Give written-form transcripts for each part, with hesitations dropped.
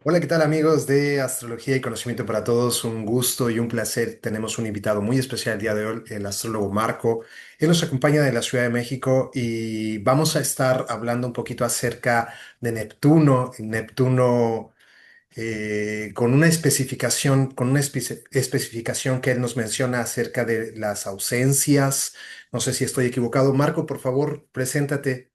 Hola, ¿qué tal amigos de Astrología y Conocimiento para Todos? Un gusto y un placer. Tenemos un invitado muy especial el día de hoy, el astrólogo Marco. Él nos acompaña de la Ciudad de México y vamos a estar hablando un poquito acerca de Neptuno. Neptuno con una especificación, especificación que él nos menciona acerca de las ausencias. No sé si estoy equivocado. Marco, por favor, preséntate.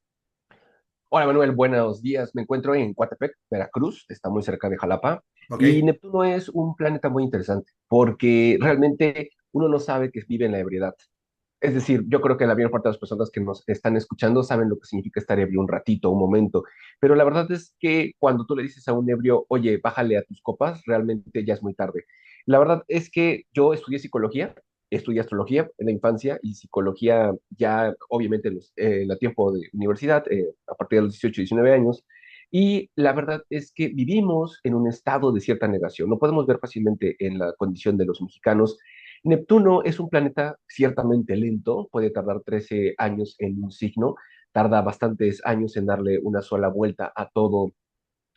Hola Manuel, buenos días. Me encuentro en Coatepec, Veracruz, está muy cerca de Jalapa. ¿Ok? Y Neptuno es un planeta muy interesante porque realmente uno no sabe que vive en la ebriedad. Es decir, yo creo que la mayor parte de las personas que nos están escuchando saben lo que significa estar ebrio un ratito, un momento. Pero la verdad es que cuando tú le dices a un ebrio, oye, bájale a tus copas, realmente ya es muy tarde. La verdad es que yo estudié psicología, estudié astrología en la infancia y psicología ya obviamente en la tiempo de universidad, a partir de los 18, 19 años. Y la verdad es que vivimos en un estado de cierta negación. No podemos ver fácilmente en la condición de los mexicanos. Neptuno es un planeta ciertamente lento, puede tardar 13 años en un signo, tarda bastantes años en darle una sola vuelta a todo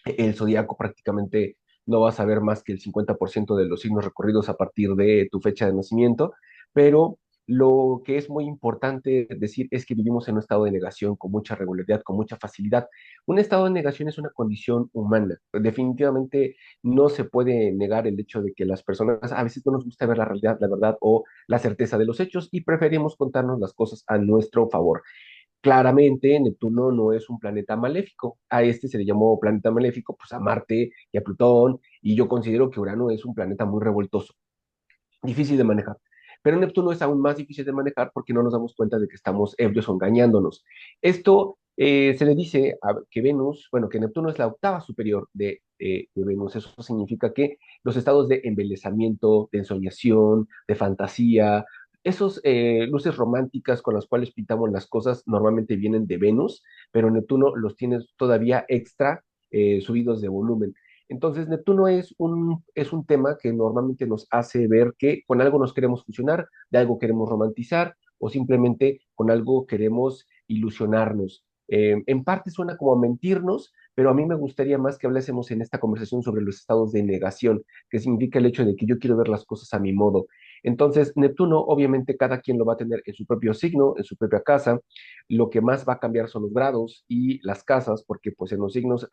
el zodiaco. Prácticamente no vas a ver más que el 50% de los signos recorridos a partir de tu fecha de nacimiento, pero lo que es muy importante decir es que vivimos en un estado de negación con mucha regularidad, con mucha facilidad. Un estado de negación es una condición humana. Definitivamente no se puede negar el hecho de que las personas a veces no nos gusta ver la realidad, la verdad o la certeza de los hechos y preferimos contarnos las cosas a nuestro favor. Claramente, Neptuno no es un planeta maléfico. A este se le llamó planeta maléfico, pues a Marte y a Plutón, y yo considero que Urano es un planeta muy revoltoso, difícil de manejar. Pero Neptuno es aún más difícil de manejar porque no nos damos cuenta de que estamos ebrios o engañándonos. Esto se le dice que Venus, bueno, que Neptuno es la octava superior de Venus. Eso significa que los estados de embelezamiento, de ensoñación, de fantasía, esos luces románticas con las cuales pintamos las cosas normalmente vienen de Venus, pero Neptuno los tiene todavía extra subidos de volumen. Entonces, Neptuno es un tema que normalmente nos hace ver que con algo nos queremos fusionar, de algo queremos romantizar o simplemente con algo queremos ilusionarnos. En parte suena como a mentirnos, pero a mí me gustaría más que hablásemos en esta conversación sobre los estados de negación, que significa el hecho de que yo quiero ver las cosas a mi modo. Entonces, Neptuno, obviamente, cada quien lo va a tener en su propio signo, en su propia casa. Lo que más va a cambiar son los grados y las casas, porque pues en los signos,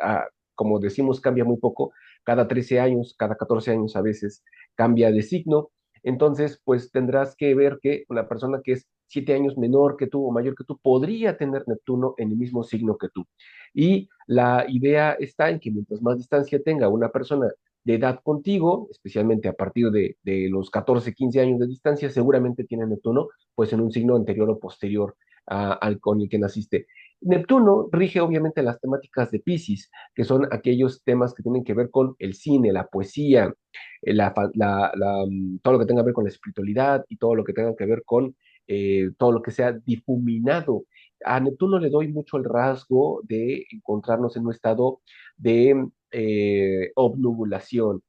como decimos, cambia muy poco, cada 13 años, cada 14 años a veces cambia de signo. Entonces, pues tendrás que ver que una persona que es 7 años menor que tú o mayor que tú podría tener Neptuno en el mismo signo que tú. Y la idea está en que mientras más distancia tenga una persona de edad contigo, especialmente a partir de los 14, 15 años de distancia, seguramente tiene Neptuno pues en un signo anterior o posterior al con el que naciste. Neptuno rige obviamente las temáticas de Piscis, que son aquellos temas que tienen que ver con el cine, la poesía, todo lo que tenga que ver con la espiritualidad y todo lo que tenga que ver con todo lo que sea difuminado. A Neptuno le doy mucho el rasgo de encontrarnos en un estado de obnubulación.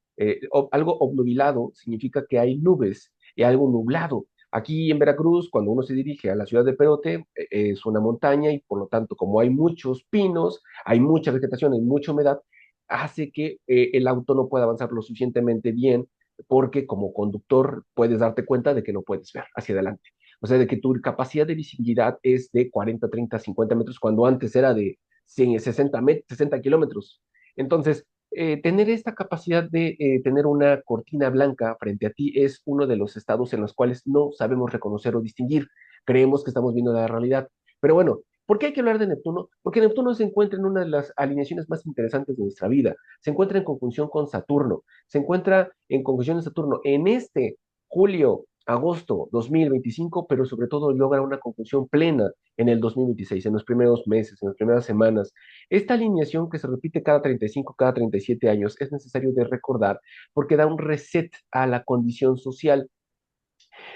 Algo obnubilado significa que hay nubes y algo nublado. Aquí en Veracruz, cuando uno se dirige a la ciudad de Perote, es una montaña y por lo tanto, como hay muchos pinos, hay mucha vegetación, hay mucha humedad, hace que el auto no pueda avanzar lo suficientemente bien porque como conductor puedes darte cuenta de que no puedes ver hacia adelante. O sea, de que tu capacidad de visibilidad es de 40, 30, 50 metros, cuando antes era de 100, 60 kilómetros. Entonces, tener esta capacidad de tener una cortina blanca frente a ti es uno de los estados en los cuales no sabemos reconocer o distinguir. Creemos que estamos viendo la realidad. Pero bueno, ¿por qué hay que hablar de Neptuno? Porque Neptuno se encuentra en una de las alineaciones más interesantes de nuestra vida. Se encuentra en conjunción con Saturno. Se encuentra en conjunción de Saturno en este julio, agosto 2025, pero sobre todo logra una conjunción plena en el 2026, en los primeros meses, en las primeras semanas. Esta alineación que se repite cada 35, cada 37 años es necesario de recordar porque da un reset a la condición social.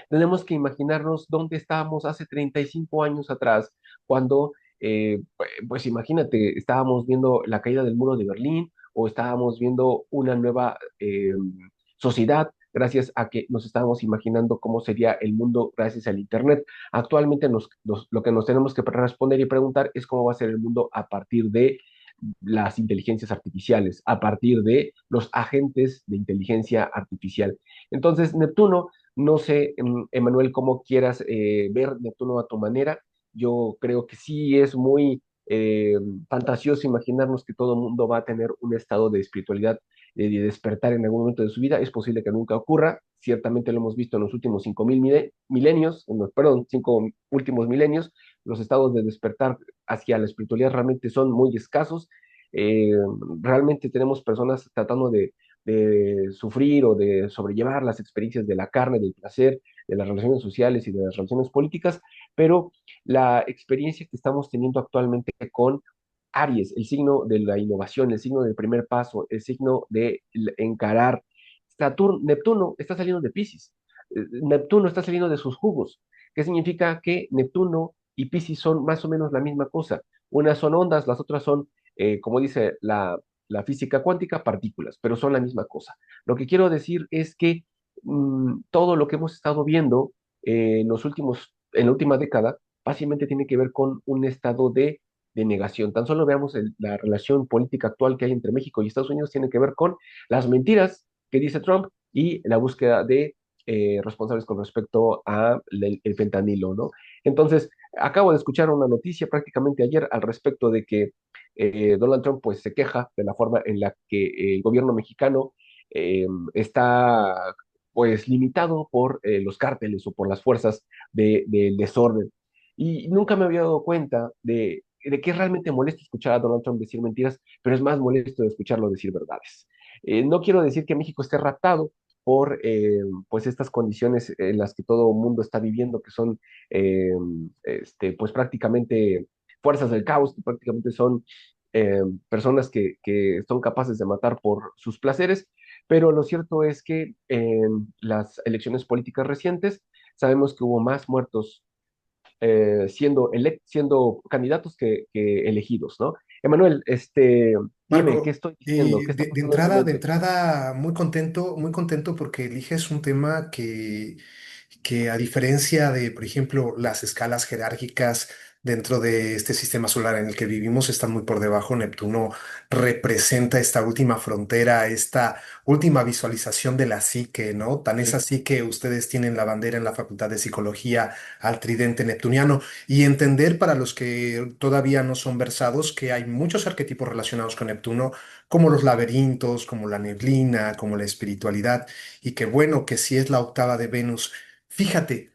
Tenemos que imaginarnos dónde estábamos hace 35 años atrás, cuando, pues imagínate, estábamos viendo la caída del muro de Berlín o estábamos viendo una nueva sociedad gracias a que nos estábamos imaginando cómo sería el mundo gracias al Internet. Actualmente lo que nos tenemos que responder y preguntar es cómo va a ser el mundo a partir de las inteligencias artificiales, a partir de los agentes de inteligencia artificial. Entonces, Neptuno, no sé, Emanuel, cómo quieras ver Neptuno a tu manera. Yo creo que sí es muy fantasioso imaginarnos que todo el mundo va a tener un estado de espiritualidad, de despertar en algún momento de su vida. Es posible que nunca ocurra. Ciertamente lo hemos visto en los últimos 5.000 milenios, perdón, 5 últimos milenios. Los estados de despertar hacia la espiritualidad realmente son muy escasos. Eh, Realmente tenemos personas tratando de sufrir o de sobrellevar las experiencias de la carne, del placer, de las relaciones sociales y de las relaciones políticas, pero la experiencia que estamos teniendo actualmente con Aries, el signo de la innovación, el signo del primer paso, el signo de encarar. Saturno, Neptuno está saliendo de Pisces, Neptuno está saliendo de sus jugos. ¿Qué significa? Que Neptuno y Pisces son más o menos la misma cosa. Unas son ondas, las otras son, como dice la física cuántica, partículas, pero son la misma cosa. Lo que quiero decir es que todo lo que hemos estado viendo en la última década, básicamente tiene que ver con un estado de negación. Tan solo veamos la relación política actual que hay entre México y Estados Unidos, tiene que ver con las mentiras que dice Trump y la búsqueda de responsables con respecto a el fentanilo, ¿no? Entonces, acabo de escuchar una noticia prácticamente ayer al respecto de que Donald Trump pues se queja de la forma en la que el gobierno mexicano está pues limitado por los cárteles o por las fuerzas del desorden. Y nunca me había dado cuenta de que es realmente molesto escuchar a Donald Trump decir mentiras, pero es más molesto escucharlo decir verdades. No quiero decir que México esté raptado por pues estas condiciones en las que todo el mundo está viviendo, que son pues prácticamente fuerzas del caos, que prácticamente son personas que son capaces de matar por sus placeres, pero lo cierto es que en las elecciones políticas recientes sabemos que hubo más muertos siendo candidatos que elegidos, ¿no? Emanuel, dime, ¿qué Marco, estoy diciendo? ¿Qué está pasando en tu de mente? entrada, muy contento porque eliges un tema que a diferencia de, por ejemplo, las escalas jerárquicas dentro de este sistema solar en el que vivimos están muy por debajo. Neptuno representa esta última frontera, esta última visualización de la psique, ¿no? Tan es Sí, así que ustedes tienen la bandera en la Facultad de Psicología al tridente neptuniano y entender para los que todavía no son versados que hay muchos arquetipos relacionados con Neptuno, como los laberintos, como la neblina, como la espiritualidad, y que bueno, que si es la octava de Venus. Fíjate,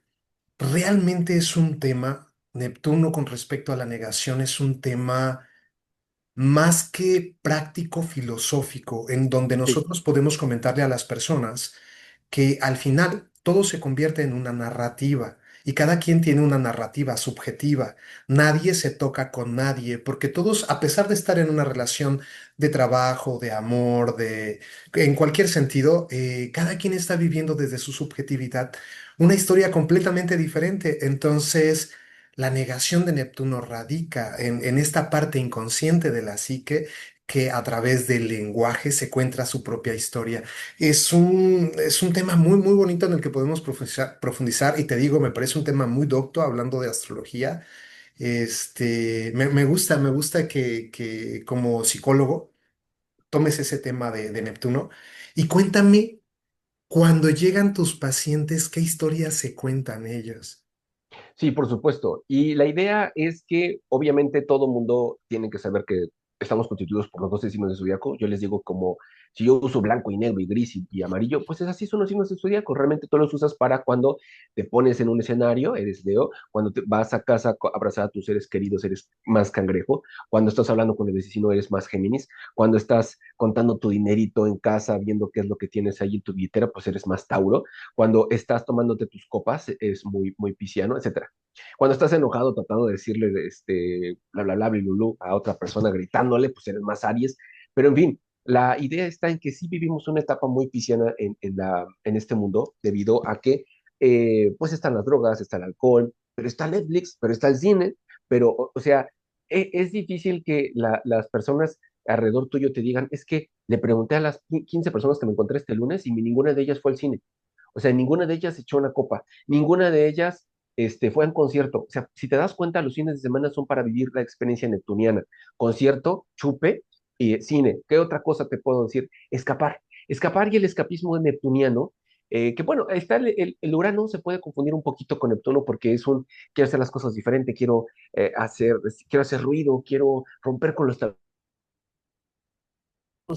realmente es un tema, Neptuno con respecto a la negación es un tema más que práctico filosófico, en donde sí, nosotros podemos comentarle a las personas que al final todo se convierte en una narrativa y cada quien tiene una narrativa subjetiva. Nadie se toca con nadie porque todos, a pesar de estar en una relación de trabajo, de amor, en cualquier sentido, cada quien está viviendo desde su subjetividad una historia completamente diferente. Entonces, la negación de Neptuno radica en esta parte inconsciente de la psique que a través del lenguaje se cuenta su propia historia. Es un tema muy, muy bonito en el que podemos profundizar y te digo, me parece un tema muy docto hablando de astrología. Me gusta que como psicólogo tomes ese tema de Neptuno y cuéntame, cuando llegan tus pacientes, ¿qué historias se cuentan ellos? sí, por supuesto. Y la idea es que obviamente todo mundo tiene que saber que estamos constituidos por los 12 signos de zodiaco. Yo les digo como si yo uso blanco y negro y gris y amarillo, pues es así son los signos de zodiaco. Realmente tú los usas para cuando te pones en un escenario, eres Leo, cuando te vas a casa a abrazar a tus seres queridos, eres más cangrejo, cuando estás hablando con el vecino, eres más Géminis, cuando estás contando tu dinerito en casa, viendo qué es lo que tienes ahí en tu billetera, pues eres más Tauro, cuando estás tomándote tus copas, es muy, muy pisciano, etcétera. Cuando estás enojado tratando de decirle bla, bla, bla, bla, a otra persona gritándole, pues eres más Aries. Pero en fin, la idea está en que sí vivimos una etapa muy pisciana en este mundo, debido a que pues están las drogas, está el alcohol, pero está Netflix, pero está el cine, pero o sea, es difícil que las personas alrededor tuyo te digan, es que le pregunté a las 15 personas que me encontré este lunes y ninguna de ellas fue al cine. O sea, ninguna de ellas echó una copa, ninguna de ellas fue a un concierto. O sea, si te das cuenta, los fines de semana son para vivir la experiencia neptuniana. Concierto, chupe y cine. ¿Qué otra cosa te puedo decir? Escapar. Escapar y el escapismo neptuniano, que bueno, está el Urano se puede confundir un poquito con Neptuno porque es un, quiero hacer las cosas diferente, quiero hacer ruido, quiero romper con los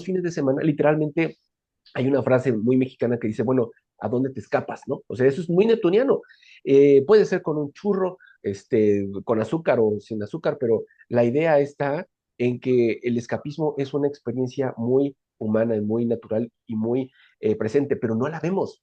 fines de semana, literalmente hay una frase muy mexicana que dice, bueno, ¿a dónde te escapas, no? O sea, eso es muy neptuniano. Puede ser con un churro, con azúcar o sin azúcar, pero la idea está en que el escapismo es una experiencia muy humana y muy natural y muy presente, pero no la vemos,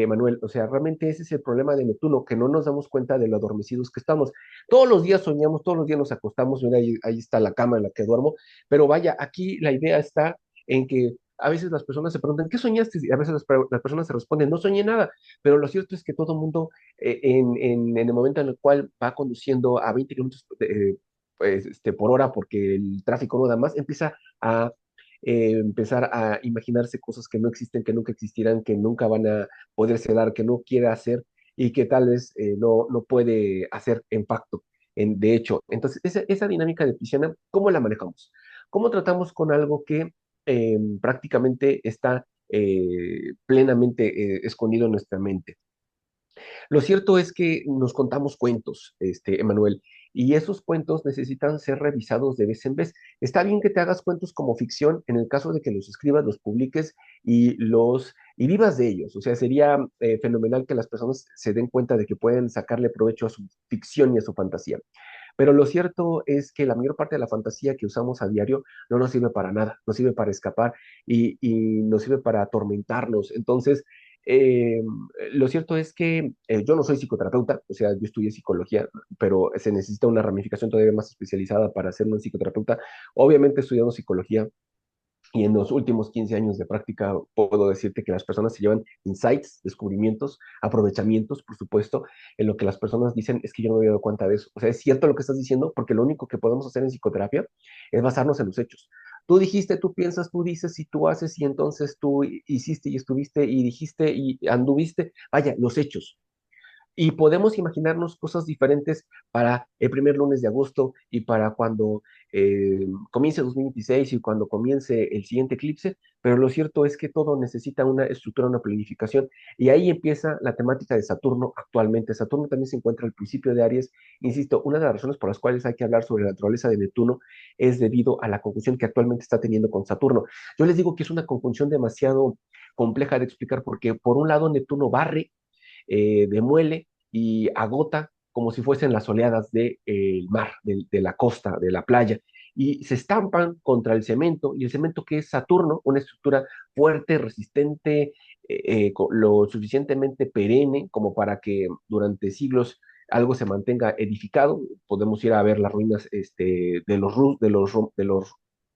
Manuel. O sea, realmente ese es el problema de Neptuno, que no nos damos cuenta de lo adormecidos que estamos. Todos los días soñamos, todos los días nos acostamos, mira, ahí está la cama en la que duermo, pero vaya, aquí la idea está en que a veces las personas se preguntan, ¿qué soñaste? Y a veces las personas se responden, no soñé nada, pero lo cierto es que todo el mundo, en el momento en el cual va conduciendo a 20 kilómetros pues, por hora, porque el tráfico no da más, empieza a empezar a imaginarse cosas que no existen, que nunca existirán, que nunca van a poderse dar, que no quiere hacer y que tal vez no puede hacer impacto. De hecho, entonces, esa dinámica de pisciana, ¿cómo la manejamos? ¿Cómo tratamos con algo que prácticamente está plenamente escondido en nuestra mente? Lo cierto es que nos contamos cuentos, Emanuel, y esos cuentos necesitan ser revisados de vez en vez. Está bien que te hagas cuentos como ficción en el caso de que los escribas, los publiques y vivas de ellos. O sea, sería fenomenal que las personas se den cuenta de que pueden sacarle provecho a su ficción y a su fantasía. Pero lo cierto es que la mayor parte de la fantasía que usamos a diario no nos sirve para nada, nos sirve para escapar y nos sirve para atormentarnos. Entonces, eh, lo cierto es que yo no soy psicoterapeuta, o sea, yo estudié psicología, pero se necesita una ramificación todavía más especializada para ser un psicoterapeuta. Obviamente, estudiando psicología y en los últimos 15 años de práctica puedo decirte que las personas se llevan insights, descubrimientos, aprovechamientos, por supuesto, en lo que las personas dicen es que yo no me había dado cuenta de eso. O sea, es cierto lo que estás diciendo, porque lo único que podemos hacer en psicoterapia es basarnos en los hechos. Tú dijiste, tú piensas, tú dices y tú haces y entonces tú hiciste y estuviste y dijiste y anduviste. Vaya, los hechos. Y podemos imaginarnos cosas diferentes para el primer lunes de agosto y para cuando comience 2026 y cuando comience el siguiente eclipse, pero lo cierto es que todo necesita una estructura, una planificación, y ahí empieza la temática de Saturno actualmente. Saturno también se encuentra al principio de Aries. Insisto, una de las razones por las cuales hay que hablar sobre la naturaleza de Neptuno es debido a la conjunción que actualmente está teniendo con Saturno. Yo les digo que es una conjunción demasiado compleja de explicar porque por un lado Neptuno barre, demuele y agota como si fuesen las oleadas del mar, de la costa, de la playa, y se estampan contra el cemento, y el cemento que es Saturno, una estructura fuerte, resistente, lo suficientemente perenne como para que durante siglos algo se mantenga edificado. Podemos ir a ver las ruinas de los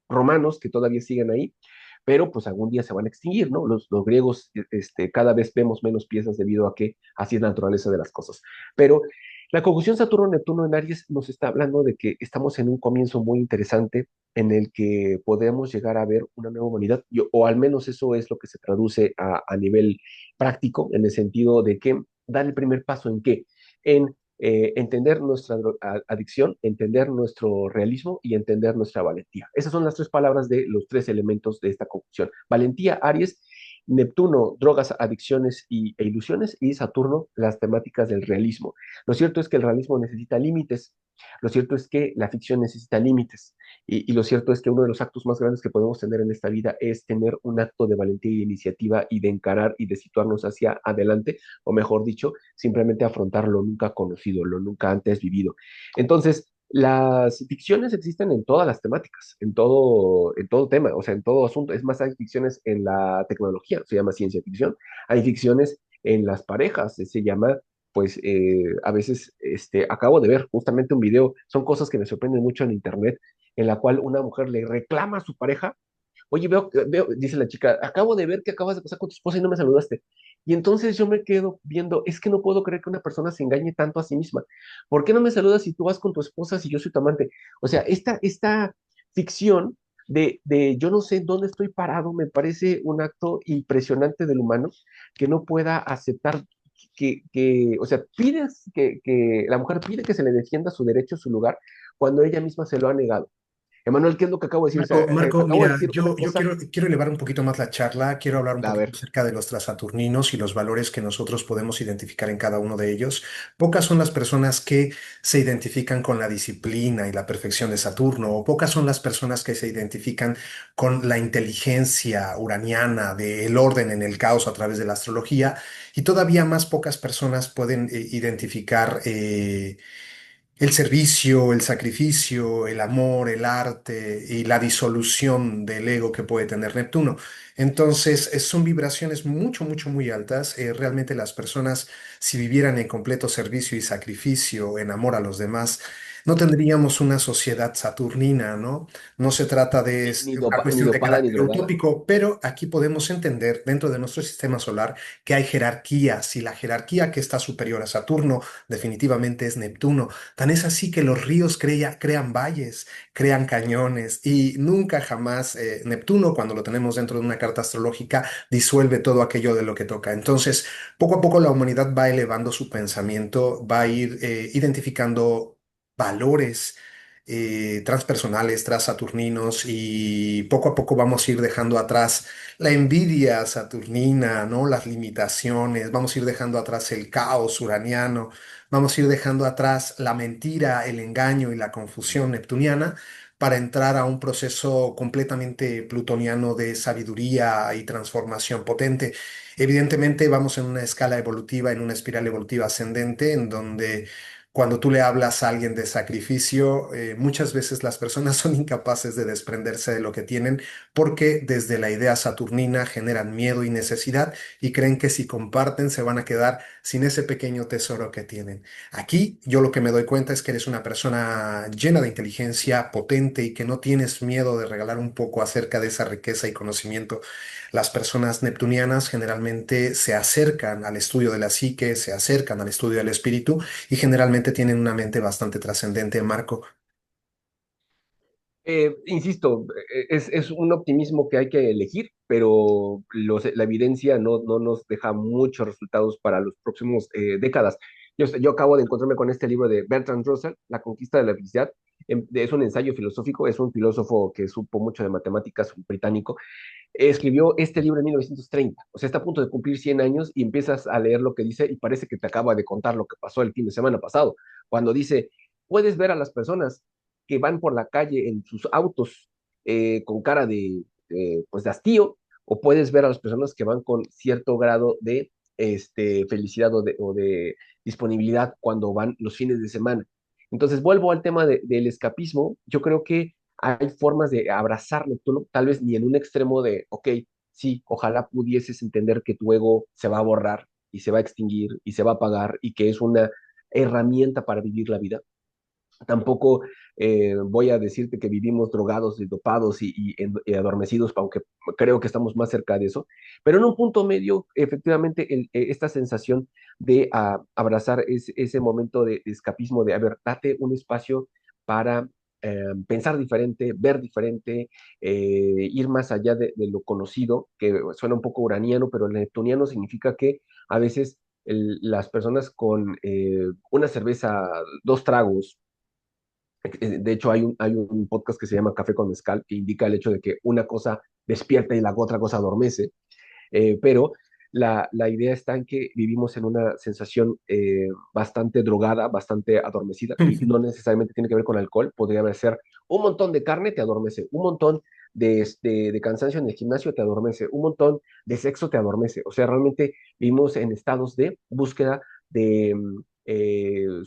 romanos que todavía siguen ahí, pero pues algún día se van a extinguir, ¿no? Los griegos, cada vez vemos menos piezas debido a que así es la naturaleza de las cosas. Pero la conjunción Saturno-Neptuno en Aries nos está hablando de que estamos en un comienzo muy interesante en el que podemos llegar a ver una nueva humanidad, o al menos eso es lo que se traduce a nivel práctico, en el sentido de que dar el primer paso en qué, en entender nuestra adicción, entender nuestro realismo y entender nuestra valentía. Esas son las tres palabras de los tres elementos de esta conjunción. Valentía, Aries, Neptuno, drogas, adicciones e ilusiones, y Saturno, las temáticas del realismo. Lo cierto es que el realismo necesita límites, lo cierto es que la ficción necesita límites, y lo cierto es que uno de los actos más grandes que podemos tener en esta vida es tener un acto de valentía y de iniciativa y de encarar y de situarnos hacia adelante, o mejor dicho, simplemente afrontar lo nunca conocido, lo nunca antes vivido. Entonces, las ficciones existen en todas las temáticas, en todo tema, o sea, en todo asunto. Es más, hay ficciones en la tecnología, se llama ciencia ficción. Hay ficciones en las parejas, se llama, pues, a veces, acabo de ver justamente un video, son cosas que me sorprenden mucho en internet, en la cual una mujer le reclama a su pareja. Oye, dice la chica, acabo de ver que acabas de pasar con tu esposa y no me saludaste. Y entonces yo me quedo viendo, es que no puedo creer que una persona se engañe tanto a sí misma. ¿Por qué no me saludas si tú vas con tu esposa si yo soy tu amante? O sea, esta ficción de yo no sé dónde estoy parado me parece un acto impresionante del humano que no pueda aceptar o sea, pides que la mujer pide que se le defienda su derecho, su lugar, cuando ella misma se lo ha negado. Emanuel, ¿qué es lo que acabo de decir? O sea, Marco, acabo de mira, decir una yo cosa, quiero elevar un poquito más la charla, quiero hablar un a poquito ver, acerca de los trasaturninos y los valores que nosotros podemos identificar en cada uno de ellos. Pocas son las personas que se identifican con la disciplina y la perfección de Saturno, o pocas son las personas que se identifican con la inteligencia uraniana del orden en el caos a través de la astrología, y todavía más pocas personas pueden identificar el servicio, el sacrificio, el amor, el arte y la disolución del ego que puede tener Neptuno. Entonces, son vibraciones muy altas. Realmente las personas, si vivieran en completo servicio y sacrificio, en amor a los demás, no tendríamos una sociedad saturnina, ¿no? No se trata de una ni cuestión de dopada ni carácter drogada. utópico, pero aquí podemos entender dentro de nuestro sistema solar que hay jerarquías, y la jerarquía que está superior a Saturno definitivamente es Neptuno. Tan es así que los ríos crean valles, crean cañones, y nunca jamás Neptuno, cuando lo tenemos dentro de una carta astrológica, disuelve todo aquello de lo que toca. Entonces, poco a poco la humanidad va elevando su pensamiento, va a ir identificando valores transpersonales, transaturninos, y poco a poco vamos a ir dejando atrás la envidia saturnina, ¿no? Las limitaciones, vamos a ir dejando atrás el caos uraniano. Vamos a ir dejando atrás la mentira, el engaño y la confusión neptuniana para entrar a un proceso completamente plutoniano de sabiduría y transformación potente. Evidentemente vamos en una escala evolutiva, en una espiral evolutiva ascendente, en donde cuando tú le hablas a alguien de sacrificio, muchas veces las personas son incapaces de desprenderse de lo que tienen, porque desde la idea saturnina generan miedo y necesidad, y creen que si comparten se van a quedar sin ese pequeño tesoro que tienen. Aquí yo lo que me doy cuenta es que eres una persona llena de inteligencia, potente, y que no tienes miedo de regalar un poco acerca de esa riqueza y conocimiento. Las personas neptunianas generalmente se acercan al estudio de la psique, se acercan al estudio del espíritu, y generalmente tienen una mente bastante trascendente, Marco. Insisto, es un optimismo que hay que elegir, pero la evidencia no nos deja muchos resultados para los próximos décadas. Yo acabo de encontrarme con este libro de Bertrand Russell, La conquista de la felicidad. Es un ensayo filosófico, es un filósofo que supo mucho de matemáticas, un británico. Escribió este libro en 1930, o sea, está a punto de cumplir 100 años y empiezas a leer lo que dice y parece que te acaba de contar lo que pasó el fin de semana pasado, cuando dice, puedes ver a las personas que van por la calle en sus autos con cara pues, de hastío, o puedes ver a las personas que van con cierto grado de felicidad o de disponibilidad cuando van los fines de semana. Entonces, vuelvo al tema del escapismo. Yo creo que hay formas de abrazar Neptuno, tal vez ni en un extremo de, ok, sí, ojalá pudieses entender que tu ego se va a borrar y se va a extinguir y se va a apagar y que es una herramienta para vivir la vida. Tampoco voy a decirte que vivimos drogados y dopados y adormecidos, aunque creo que estamos más cerca de eso, pero en un punto medio, efectivamente, esta sensación de abrazar ese momento de escapismo, de, a ver, date un espacio para pensar diferente, ver diferente, ir más allá de lo conocido, que suena un poco uraniano, pero el neptuniano significa que a veces las personas con una cerveza, dos tragos. De hecho, hay un podcast que se llama Café con Mezcal que indica el hecho de que una cosa despierta y la otra cosa adormece, pero la idea está en que vivimos en una sensación bastante drogada, bastante adormecida, y no necesariamente tiene que ver con alcohol, podría ser un montón de carne te adormece, un montón de cansancio en el gimnasio te adormece, un montón de sexo te adormece, o sea, realmente vivimos en estados de búsqueda de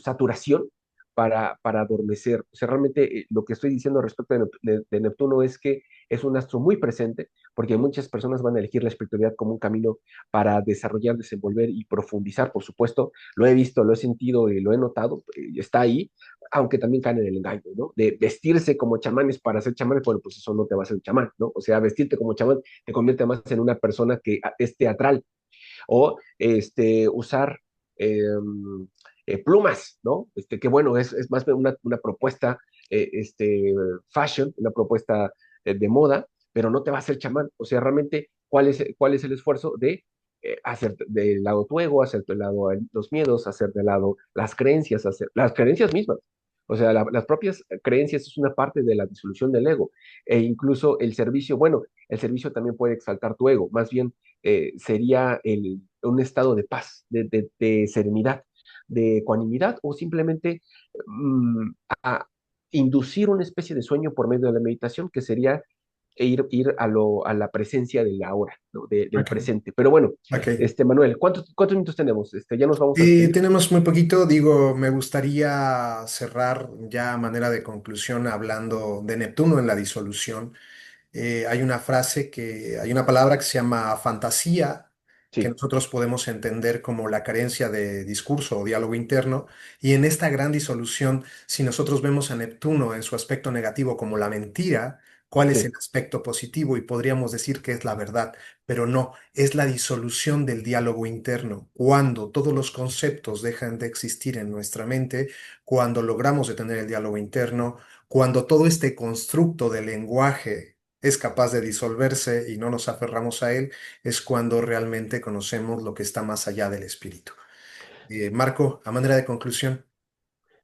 saturación para adormecer. O sea, realmente lo que estoy diciendo respecto de Neptuno es que es un astro muy presente, porque muchas personas van a elegir la espiritualidad como un camino para desarrollar, desenvolver y profundizar, por supuesto. Lo he visto, lo he sentido y lo he notado, está ahí, aunque también caen en el engaño, ¿no? De vestirse como chamanes para ser chamanes, bueno, pues eso no te va a hacer un chamán, ¿no? O sea, vestirte como chamán te convierte más en una persona que es teatral, o usar eh, plumas, ¿no? Que bueno, es más una propuesta fashion, una propuesta de moda, pero no te va a hacer chamán. O sea, realmente, ¿cuál es el esfuerzo de hacer de lado tu ego, hacer de lado los miedos, hacer de lado las creencias, hacer las creencias mismas. O sea, las propias creencias es una parte de la disolución del ego. E incluso el servicio, bueno, el servicio también puede exaltar tu ego. Más bien sería un estado de paz, de serenidad, de ecuanimidad o simplemente mm, a inducir una especie de sueño por medio de la meditación, que sería ir a la presencia del ahora, ¿no? Del Ok, presente. Pero bueno, ok. Manuel, ¿cuántos minutos tenemos? Ya nos vamos a despedir. Tenemos muy poquito, digo, me gustaría cerrar ya a manera de conclusión hablando de Neptuno en la disolución. Hay una frase hay una palabra que se llama fantasía, que Sí, nosotros podemos entender como la carencia de discurso o diálogo interno. Y en esta gran disolución, si nosotros vemos a Neptuno en su aspecto negativo como la mentira, ¿cuál es el sí. aspecto positivo? Y podríamos decir que es la verdad, pero no, es la disolución del diálogo interno. Cuando todos los conceptos dejan de existir en nuestra mente, cuando logramos detener el diálogo interno, cuando todo este constructo del lenguaje es capaz de disolverse y no nos aferramos a él, es cuando realmente conocemos lo que está más allá del espíritu. Marco, a manera de conclusión.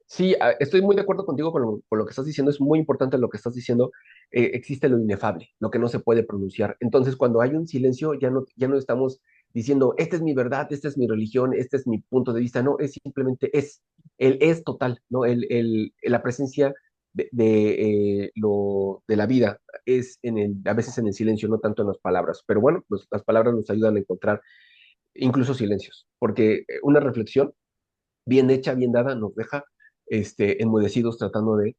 Sí, estoy muy de acuerdo contigo con lo que estás diciendo. Es muy importante lo que estás diciendo. Existe lo inefable, lo que no se puede pronunciar. Entonces, cuando hay un silencio, ya no estamos diciendo, esta es mi verdad, esta es mi religión, este es mi punto de vista. No, es simplemente es. El es total, ¿no? La presencia de la vida es a veces en el silencio, no tanto en las palabras. Pero bueno, pues las palabras nos ayudan a encontrar incluso silencios, porque una reflexión bien hecha, bien dada, nos deja enmudecidos tratando de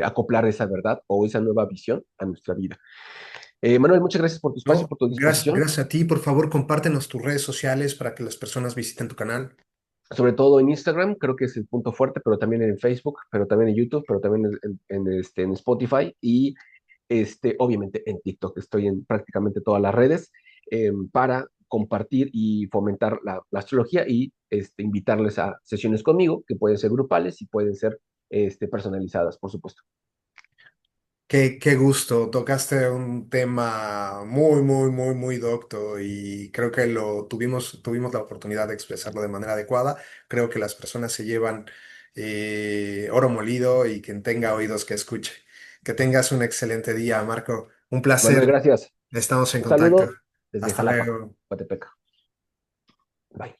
acoplar esa verdad o esa nueva visión a nuestra vida. Manuel, muchas gracias por tu espacio, No, por tu disposición, gracias a ti. Por favor, compártenos tus redes sociales para que las personas visiten tu canal. sobre todo en Instagram, creo que es el punto fuerte, pero también en Facebook, pero también en YouTube, pero también en Spotify y obviamente en TikTok. Estoy en prácticamente todas las redes para compartir y fomentar la astrología y invitarles a sesiones conmigo, que pueden ser grupales y pueden ser personalizadas, por supuesto. Qué gusto, tocaste un tema muy, muy, muy, muy docto y creo que tuvimos la oportunidad de expresarlo de manera adecuada. Creo que las personas se llevan oro molido y quien tenga oídos que escuche. Que tengas un excelente día, Marco. Un Manuel, placer. gracias. Estamos en Un contacto. saludo desde Hasta Jalapa, luego. Coatepeca. Bye.